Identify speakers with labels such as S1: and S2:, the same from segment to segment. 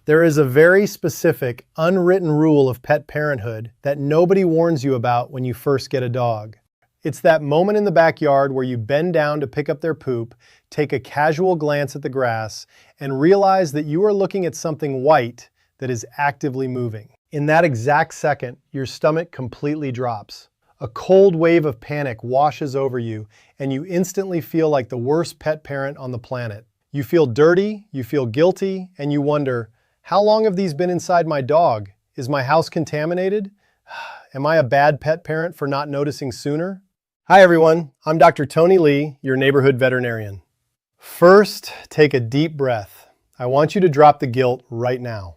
S1: There is a very specific, unwritten rule of pet parenthood that nobody warns you about when you first get a dog. It's that moment in the backyard where you bend down to pick up their poop, take a casual glance at the grass, and realize that you are looking at something white that is actively moving. In that exact second, your stomach completely drops. A cold wave of panic washes over you, and you instantly feel like the worst pet parent on the planet. You feel dirty, you feel guilty, and you wonder, how long have these been inside my dog? Is my house contaminated? Am I a bad pet parent for not noticing sooner? Hi everyone, I'm Dr. Tony Lee, your neighborhood veterinarian. First, take a deep breath. I want you to drop the guilt right now.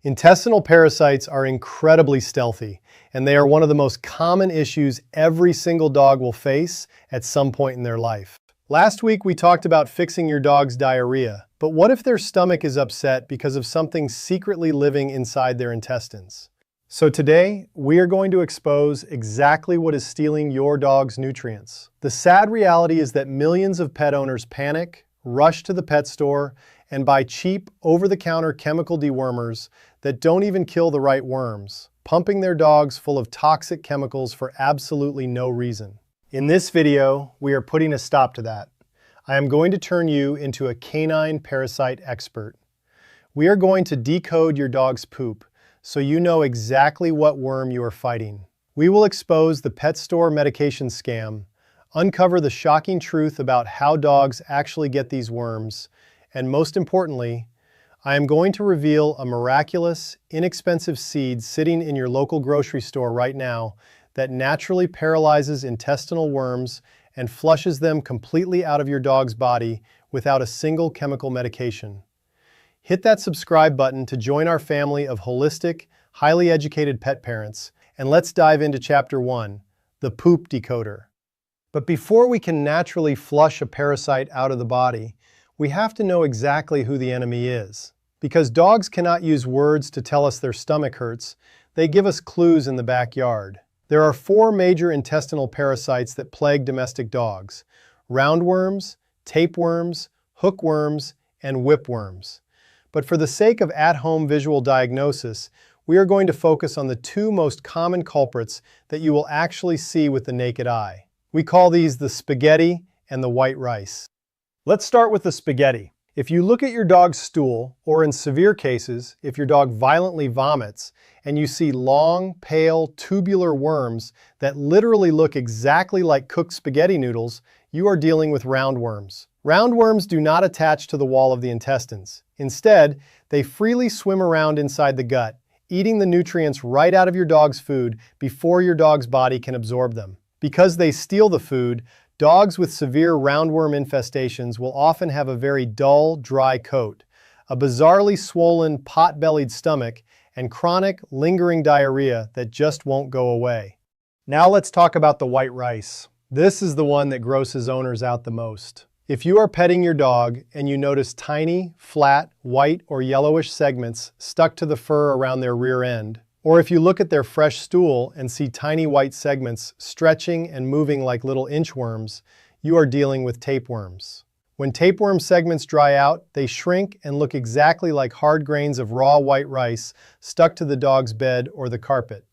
S1: Intestinal parasites are incredibly stealthy, and they are one of the most common issues every single dog will face at some point in their life. Last week we talked about fixing your dog's diarrhea, but what if their stomach is upset because of something secretly living inside their intestines? So today, we are going to expose exactly what is stealing your dog's nutrients. The sad reality is that millions of pet owners panic, rush to the pet store, and buy cheap, over-the-counter chemical dewormers that don't even kill the right worms, pumping their dogs full of toxic chemicals for absolutely no reason. In this video, we are putting a stop to that. I am going to turn you into a canine parasite expert. We are going to decode your dog's poop so you know exactly what worm you are fighting. We will expose the pet store medication scam, uncover the shocking truth about how dogs actually get these worms, and most importantly, I am going to reveal a miraculous, inexpensive seed sitting in your local grocery store right now that naturally paralyzes intestinal worms and flushes them completely out of your dog's body without a single chemical medication. Hit that subscribe button to join our family of holistic, highly educated pet parents, and let's dive into Chapter 1, the poop decoder. But before we can naturally flush a parasite out of the body, we have to know exactly who the enemy is. Because dogs cannot use words to tell us their stomach hurts, they give us clues in the backyard. There are 4 major intestinal parasites that plague domestic dogs: roundworms, tapeworms, hookworms, and whipworms. But for the sake of at-home visual diagnosis, we are going to focus on the 2 most common culprits that you will actually see with the naked eye. We call these the spaghetti and the white rice. Let's start with the spaghetti. If you look at your dog's stool, or in severe cases, if your dog violently vomits, and you see long, pale, tubular worms that literally look exactly like cooked spaghetti noodles, you are dealing with roundworms. Roundworms do not attach to the wall of the intestines. Instead, they freely swim around inside the gut, eating the nutrients right out of your dog's food before your dog's body can absorb them. Because they steal the food, dogs with severe roundworm infestations will often have a very dull, dry coat, a bizarrely swollen, pot-bellied stomach, and chronic, lingering diarrhea that just won't go away. Now let's talk about the white rice. This is the one that grosses owners out the most. If you are petting your dog and you notice tiny, flat, white or yellowish segments stuck to the fur around their rear end, or if you look at their fresh stool and see tiny white segments stretching and moving like little inchworms, you are dealing with tapeworms. When tapeworm segments dry out, they shrink and look exactly like hard grains of raw white rice stuck to the dog's bed or the carpet.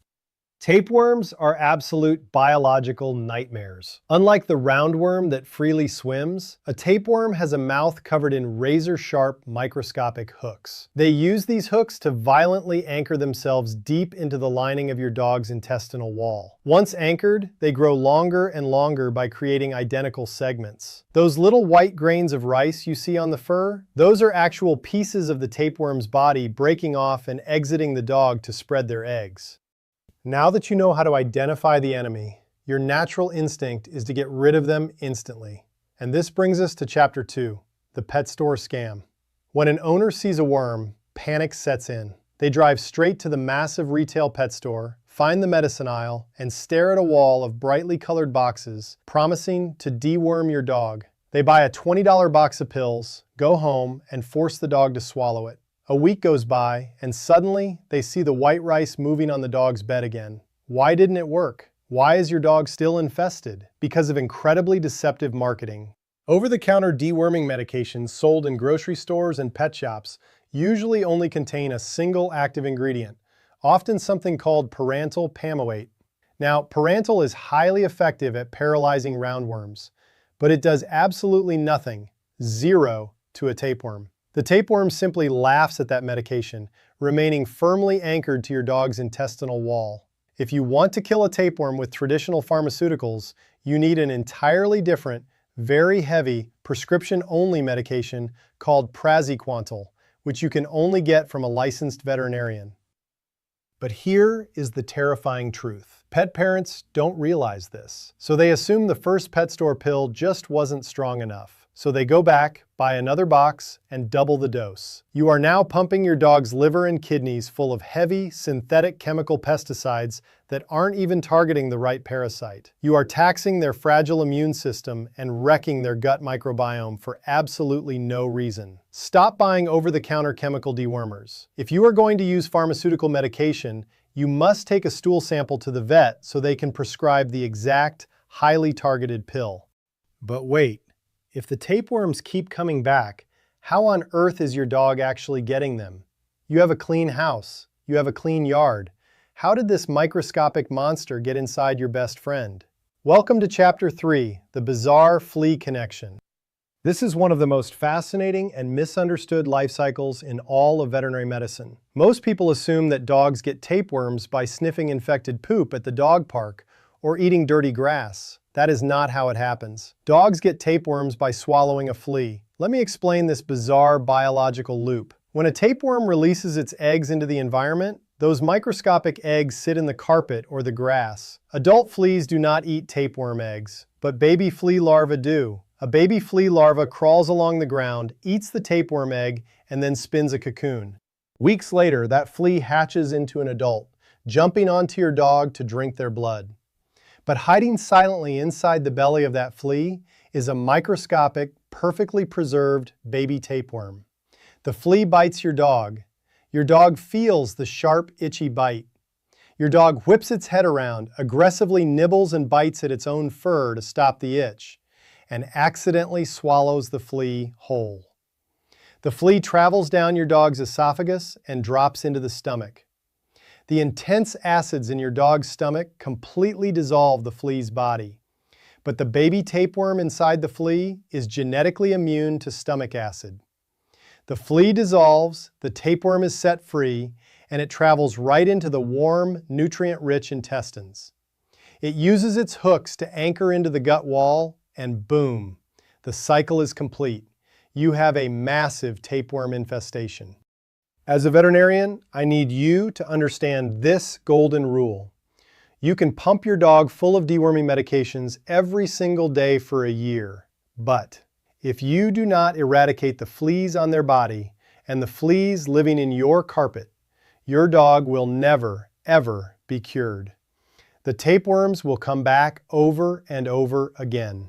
S1: Tapeworms are absolute biological nightmares. Unlike the roundworm that freely swims, a tapeworm has a mouth covered in razor-sharp microscopic hooks. They use these hooks to violently anchor themselves deep into the lining of your dog's intestinal wall. Once anchored, they grow longer and longer by creating identical segments. Those little white grains of rice you see on the fur, those are actual pieces of the tapeworm's body breaking off and exiting the dog to spread their eggs. Now that you know how to identify the enemy, your natural instinct is to get rid of them instantly. And this brings us to Chapter 2, the pet store scam. When an owner sees a worm, panic sets in. They drive straight to the massive retail pet store, find the medicine aisle, and stare at a wall of brightly colored boxes promising to deworm your dog. They buy a $20 box of pills, go home, and force the dog to swallow it. A week goes by, and suddenly they see the white rice moving on the dog's bed again. Why didn't it work? Why is your dog still infested? Because of incredibly deceptive marketing. Over-the-counter deworming medications sold in grocery stores and pet shops usually only contain a single active ingredient, often something called parental pamoate. Now, parental is highly effective at paralyzing roundworms, but it does absolutely nothing, zero, to a tapeworm. The tapeworm simply laughs at that medication, remaining firmly anchored to your dog's intestinal wall. If you want to kill a tapeworm with traditional pharmaceuticals, you need an entirely different, very heavy, prescription-only medication called praziquantel, which you can only get from a licensed veterinarian. But here is the terrifying truth. Pet parents don't realize this, so they assume the first pet store pill just wasn't strong enough. So they go back, buy another box, and double the dose. You are now pumping your dog's liver and kidneys full of heavy, synthetic chemical pesticides that aren't even targeting the right parasite. You are taxing their fragile immune system and wrecking their gut microbiome for absolutely no reason. Stop buying over-the-counter chemical dewormers. If you are going to use pharmaceutical medication, you must take a stool sample to the vet so they can prescribe the exact, highly targeted pill. But wait. If the tapeworms keep coming back, how on earth is your dog actually getting them? You have a clean house. You have a clean yard. How did this microscopic monster get inside your best friend? Welcome to Chapter 3, the bizarre flea connection. This is one of the most fascinating and misunderstood life cycles in all of veterinary medicine. Most people assume that dogs get tapeworms by sniffing infected poop at the dog park or eating dirty grass. That is not how it happens. Dogs get tapeworms by swallowing a flea. Let me explain this bizarre biological loop. When a tapeworm releases its eggs into the environment, those microscopic eggs sit in the carpet or the grass. Adult fleas do not eat tapeworm eggs, but baby flea larvae do. A baby flea larva crawls along the ground, eats the tapeworm egg, and then spins a cocoon. Weeks later, that flea hatches into an adult, jumping onto your dog to drink their blood. But hiding silently inside the belly of that flea is a microscopic, perfectly preserved baby tapeworm. The flea bites your dog. Your dog feels the sharp, itchy bite. Your dog whips its head around, aggressively nibbles and bites at its own fur to stop the itch, and accidentally swallows the flea whole. The flea travels down your dog's esophagus and drops into the stomach. The intense acids in your dog's stomach completely dissolve the flea's body. But the baby tapeworm inside the flea is genetically immune to stomach acid. The flea dissolves, the tapeworm is set free, and it travels right into the warm, nutrient-rich intestines. It uses its hooks to anchor into the gut wall, and boom, the cycle is complete. You have a massive tapeworm infestation. As a veterinarian, I need you to understand this golden rule. You can pump your dog full of deworming medications every single day for a year, but if you do not eradicate the fleas on their body and the fleas living in your carpet, your dog will never, ever be cured. The tapeworms will come back over and over again.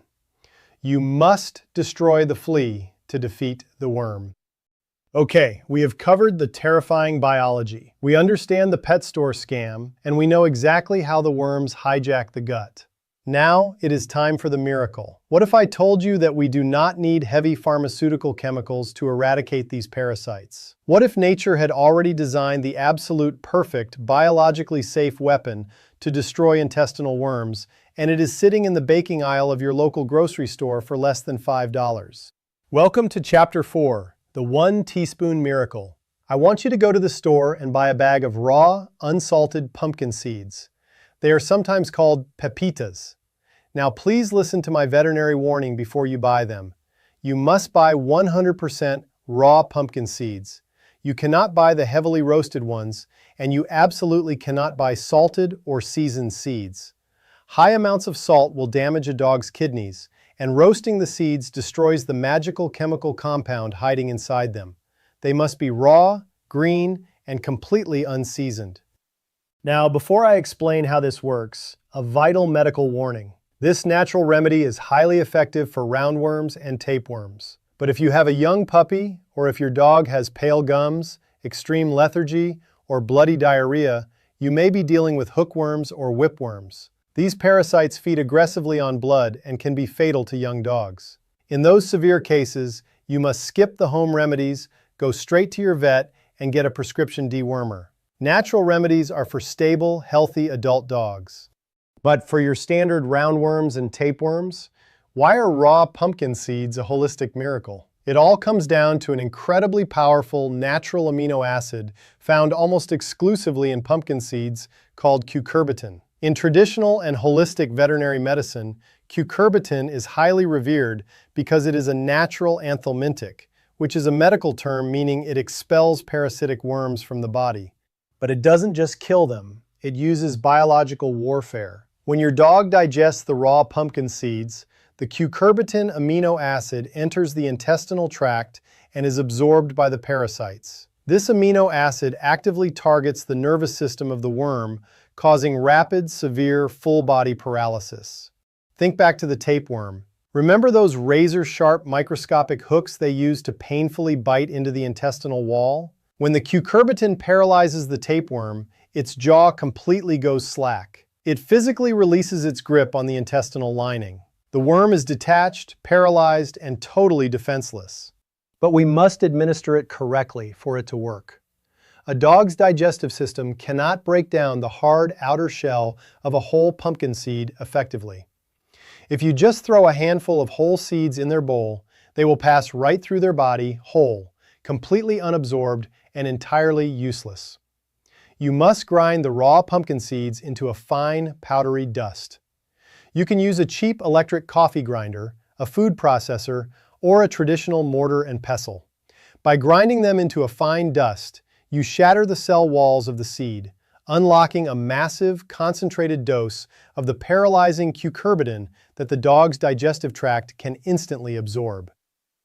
S1: You must destroy the flea to defeat the worm. Okay, we have covered the terrifying biology. We understand the pet store scam, and we know exactly how the worms hijack the gut. Now it is time for the miracle. What if I told you that we do not need heavy pharmaceutical chemicals to eradicate these parasites? What if nature had already designed the absolute perfect, biologically safe weapon to destroy intestinal worms, and it is sitting in the baking aisle of your local grocery store for less than $5? Welcome to Chapter 4. The 1 teaspoon miracle. I want you to go to the store and buy a bag of raw, unsalted pumpkin seeds. They are sometimes called pepitas. Now please listen to my veterinary warning before you buy them. You must buy 100% raw pumpkin seeds. You cannot buy the heavily roasted ones, and you absolutely cannot buy salted or seasoned seeds. High amounts of salt will damage a dog's kidneys, and roasting the seeds destroys the magical chemical compound hiding inside them. They must be raw, green, and completely unseasoned. Now, before I explain how this works, a vital medical warning. This natural remedy is highly effective for roundworms and tapeworms. But if you have a young puppy, or if your dog has pale gums, extreme lethargy, or bloody diarrhea, you may be dealing with hookworms or whipworms. These parasites feed aggressively on blood and can be fatal to young dogs. In those severe cases, you must skip the home remedies, go straight to your vet and get a prescription dewormer. Natural remedies are for stable, healthy adult dogs. But for your standard roundworms and tapeworms, why are raw pumpkin seeds a holistic miracle? It all comes down to an incredibly powerful natural amino acid found almost exclusively in pumpkin seeds called cucurbitacin. In traditional and holistic veterinary medicine, cucurbitacin is highly revered because it is a natural anthelmintic, which is a medical term meaning it expels parasitic worms from the body. But it doesn't just kill them, it uses biological warfare. When your dog digests the raw pumpkin seeds, the cucurbitacin amino acid enters the intestinal tract and is absorbed by the parasites. This amino acid actively targets the nervous system of the worm, causing rapid, severe, full-body paralysis. Think back to the tapeworm. Remember those razor-sharp microscopic hooks they use to painfully bite into the intestinal wall? When the cucurbitacin paralyzes the tapeworm, its jaw completely goes slack. It physically releases its grip on the intestinal lining. The worm is detached, paralyzed, and totally defenseless. But we must administer it correctly for it to work. A dog's digestive system cannot break down the hard outer shell of a whole pumpkin seed effectively. If you just throw a handful of whole seeds in their bowl, they will pass right through their body whole, completely unabsorbed and entirely useless. You must grind the raw pumpkin seeds into a fine, powdery dust. You can use a cheap electric coffee grinder, a food processor, or a traditional mortar and pestle. By grinding them into a fine dust, you shatter the cell walls of the seed, unlocking a massive, concentrated dose of the paralyzing cucurbitacin that the dog's digestive tract can instantly absorb.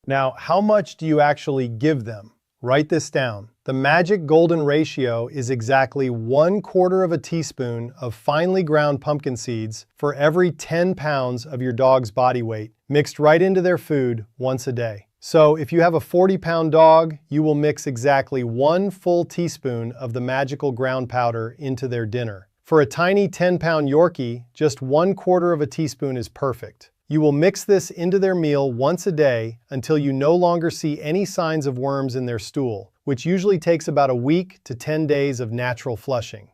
S1: Now, how much do you actually give them? Write this down. The magic golden ratio is exactly 1/4 teaspoon of finely ground pumpkin seeds for every 10 pounds of your dog's body weight, mixed right into their food once a day. So if you have a 40-pound dog, you will mix exactly 1 full teaspoon of the magical ground powder into their dinner. For a tiny 10-pound Yorkie, just 1/4 teaspoon is perfect. You will mix this into their meal once a day until you no longer see any signs of worms in their stool, which usually takes about a week to 10 days of natural flushing.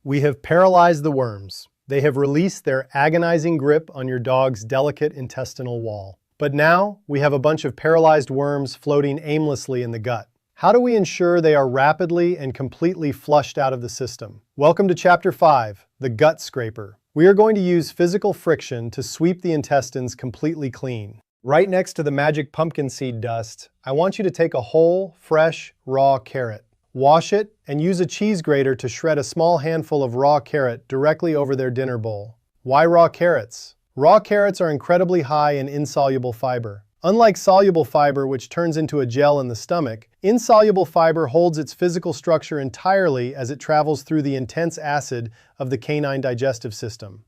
S1: We have paralyzed the worms. They have released their agonizing grip on your dog's delicate intestinal wall. But now, we have a bunch of paralyzed worms floating aimlessly in the gut. How do we ensure they are rapidly and completely flushed out of the system? Welcome to Chapter 5, the gut scraper. We are going to use physical friction to sweep the intestines completely clean. Right next to the magic pumpkin seed dust, I want you to take a whole, fresh, raw carrot. Wash it and use a cheese grater to shred a small handful of raw carrot directly over their dinner bowl. Why raw carrots? Raw carrots are incredibly high in insoluble fiber. Unlike soluble fiber, which turns into a gel in the stomach, insoluble fiber holds its physical structure entirely as it travels through the intense acid of the canine digestive system.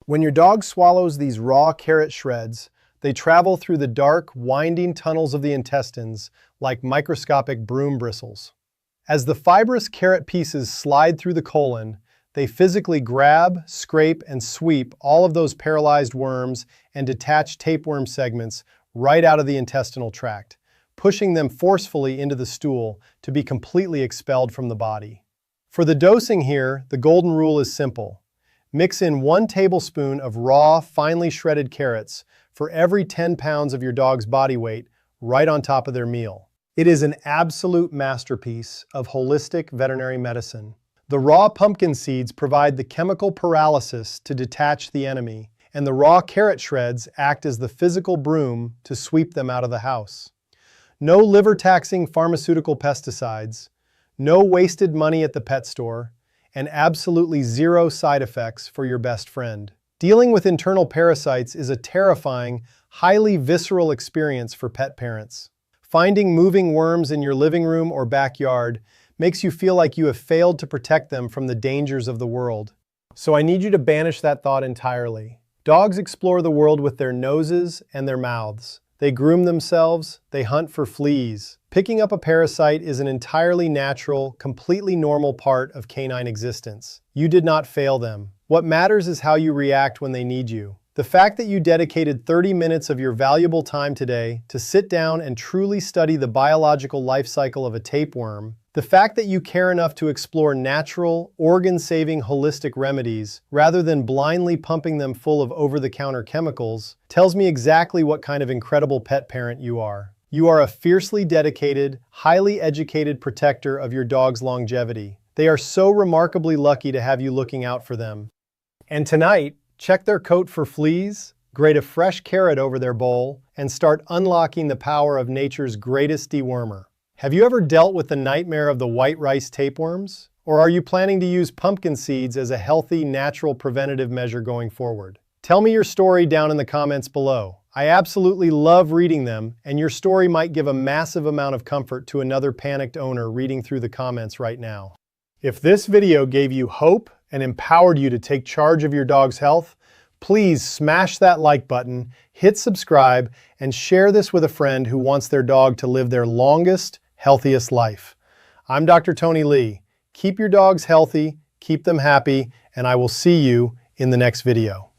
S1: When your dog swallows these raw carrot shreds, they travel through the dark, winding tunnels of the intestines like microscopic broom bristles. As the fibrous carrot pieces slide through the colon, they physically grab, scrape, and sweep all of those paralyzed worms and detached tapeworm segments right out of the intestinal tract, pushing them forcefully into the stool to be completely expelled from the body. For the dosing here, the golden rule is simple. Mix in 1 tablespoon of raw, finely shredded carrots for every 10 pounds of your dog's body weight right on top of their meal. It is an absolute masterpiece of holistic veterinary medicine. The raw pumpkin seeds provide the chemical paralysis to detach the enemy, and the raw carrot shreds act as the physical broom to sweep them out of the house. No liver-taxing pharmaceutical pesticides, no wasted money at the pet store, and absolutely zero side effects for your best friend. Dealing with internal parasites is a terrifying, highly visceral experience for pet parents. Finding moving worms in your living room or backyard makes you feel like you have failed to protect them from the dangers of the world. So I need you to banish that thought entirely. Dogs explore the world with their noses and their mouths. They groom themselves, they hunt for fleas. Picking up a parasite is an entirely natural, completely normal part of canine existence. You did not fail them. What matters is how you react when they need you. The fact that you dedicated 30 minutes of your valuable time today to sit down and truly study the biological life cycle of a tapeworm, the fact that you care enough to explore natural, organ-saving holistic remedies rather than blindly pumping them full of over-the-counter chemicals, tells me exactly what kind of incredible pet parent you are. You are a fiercely dedicated, highly educated protector of your dog's longevity. They are so remarkably lucky to have you looking out for them. And tonight, check their coat for fleas, grate a fresh carrot over their bowl, and start unlocking the power of nature's greatest dewormer. Have you ever dealt with the nightmare of the white rice tapeworms? Or are you planning to use pumpkin seeds as a healthy, natural preventative measure going forward? Tell me your story down in the comments below. I absolutely love reading them, and your story might give a massive amount of comfort to another panicked owner reading through the comments right now. If this video gave you hope and empowered you to take charge of your dog's health, please smash that like button, hit subscribe, and share this with a friend who wants their dog to live their longest, healthiest life. I'm Dr. Tony Lee. Keep your dogs healthy, keep them happy, and I will see you in the next video.